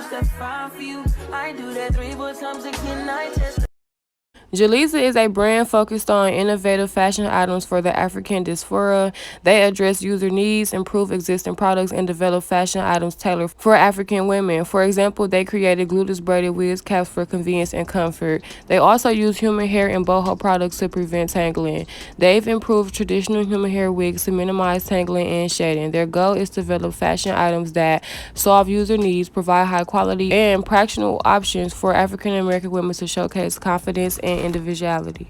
steps, that's fine for you. I do that 3, 4 times, 16 nights. JALIZA is a brand focused on innovative fashion items for the African diaspora. They address user needs, improve existing products, and develop fashion items tailored for African women. For example, they created Glueless Braided Wigs caps for convenience and comfort. They also use human hair and boho products to prevent tangling. They've improved traditional human hair wigs to minimize tangling and shedding. Their goal is to develop fashion items that solve user needs, provide high quality and practical options for African American women to showcase confidence and individuality.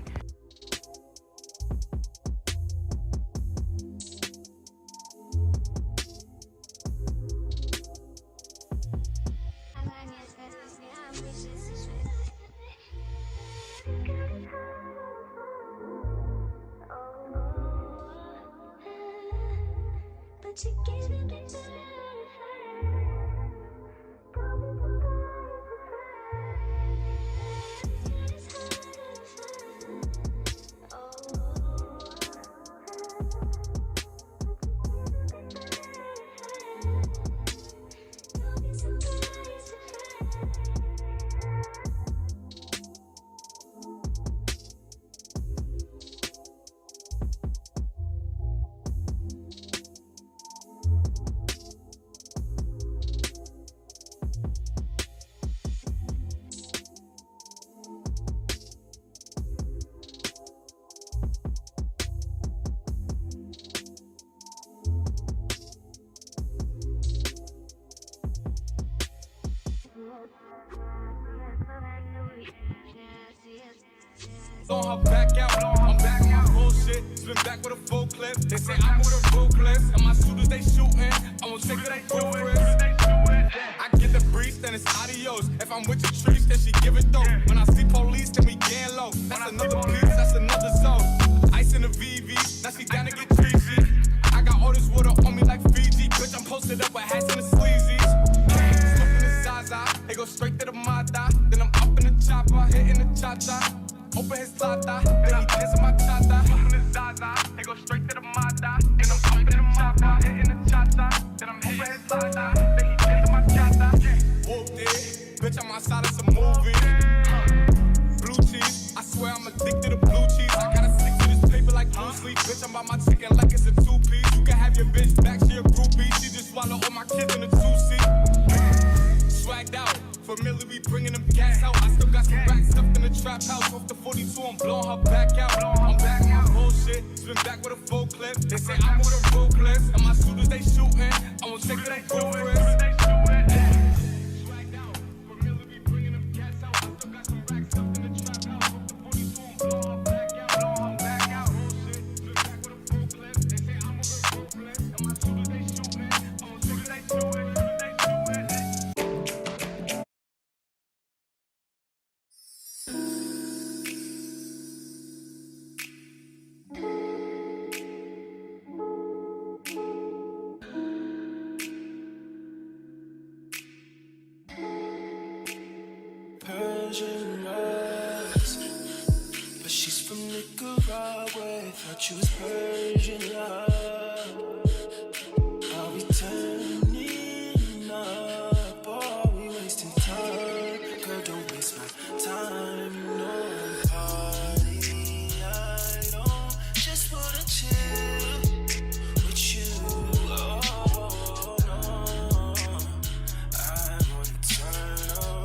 On her back out, I'm back on bullshit. Spin back with a full clip. They say I'm with a ruthless, and my shooters they shooting. I won't take it at full risk. I get the breeze, then it's adios. If I'm with your trees, then she give it though. When I see police, then we gang low. That's another piece, that's another zone. Ice in the VV, now she down to get treachy. I got all this water on me like Fiji. Bitch, I'm posted up with hats and the sleazies. Smoking the Zaza, they go straight to the Mata. Then I'm up in the chopper, hitting the cha-cha. Open his lata, then he dancing my cha-cha. Open his Zaza, they go straight to the Mata. Then I'm up in the chopper, hitting the cha-cha. Then I'm open his lata, then he dancing my cha-cha. Whooped it, bitch, I'm outside of some movie. Blue cheese, I swear I'm addicted to blue cheese. I gotta stick to this paper like blue sleep. Bitch, I'm about my chicken like it's a 2-piece. You can have your bitch back, she a groupie. She just swallow all my kids in a 2-seat. Swagged out. Familiar, we bringing them gas out. I still got some racks stuffed in the trap house. Off the 42, I'm blowing her back out. I'm back on bullshit, spin back with a full clip. They say I'm with a ruthless, and my shooters they shooting. I won't take it at full risk. Swagged out. Familiar, we bringing them gas out. I still got some racks stuffed in the trap house. Off the 42, I'm blowing her back out. I'm back out. Bullshit, spin back with a full clip. They say I'm with a ruthless, and my shooters they shooting. I won't take it at full risk. Persian eyes, but she's from Nicaragua. Thought you was Persian love. Are we turning up? Or are we wasting time? Girl, don't waste my time. No party. I don't just wanna chill with you. Oh no, I wanna turn up.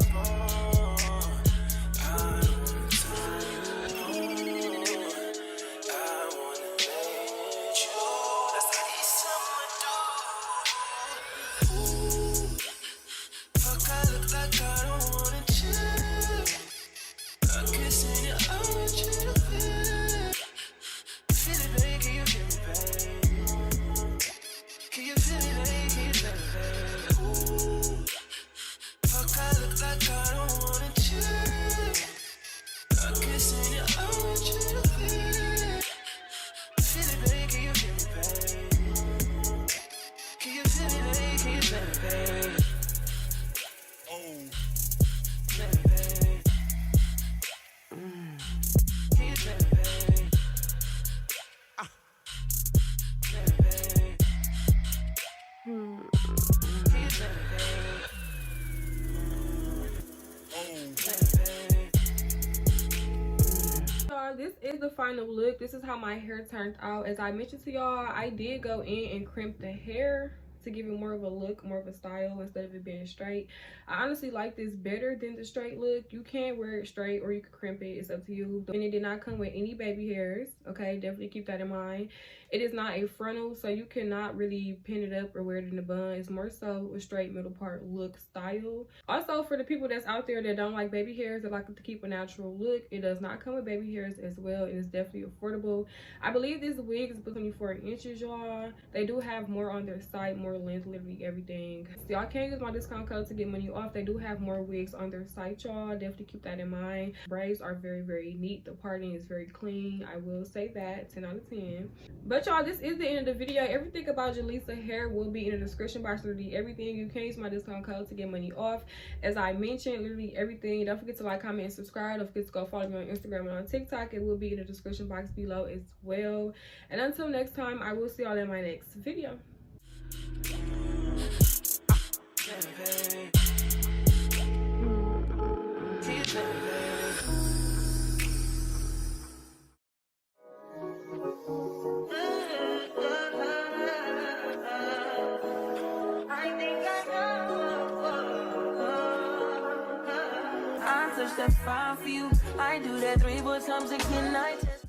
y'all, this is the final look. This is how my hair turned out. As I mentioned to y'all, I did go in and crimp the hair to give it more of a look, more of a style instead of it being straight. I honestly like this better than the straight look. You can wear it straight or you can crimp it, it's up to you. And it did not come with any baby hairs, okay? Definitely keep that in mind. It is not a frontal, so you cannot really pin it up or wear it in a bun. It's more so a straight middle part look style. Also, for the people that's out there that don't like baby hairs, that like to keep a natural look, it does not come with baby hairs as well, and it's definitely affordable. I believe this wig is 24 inches, y'all. They do have more on their site, more length, literally everything. So y'all can use my discount code to get money off. They do have more wigs on their site, y'all. Definitely keep that in mind. Braids are very, very neat. The parting is very clean. I will say that, 10 out of 10. But y'all, this is the end of the video. Everything about JALIZA hair will be in the description box. Literally everything. You can use my discount code to get money off. As I mentioned, literally everything. Don't forget to like, comment, and subscribe. Don't forget to go follow me on Instagram and on TikTok. It will be in the description box below as well. And until next time, I will see y'all in my next video. I touch that fire for you. I do that 3 4 times again. I just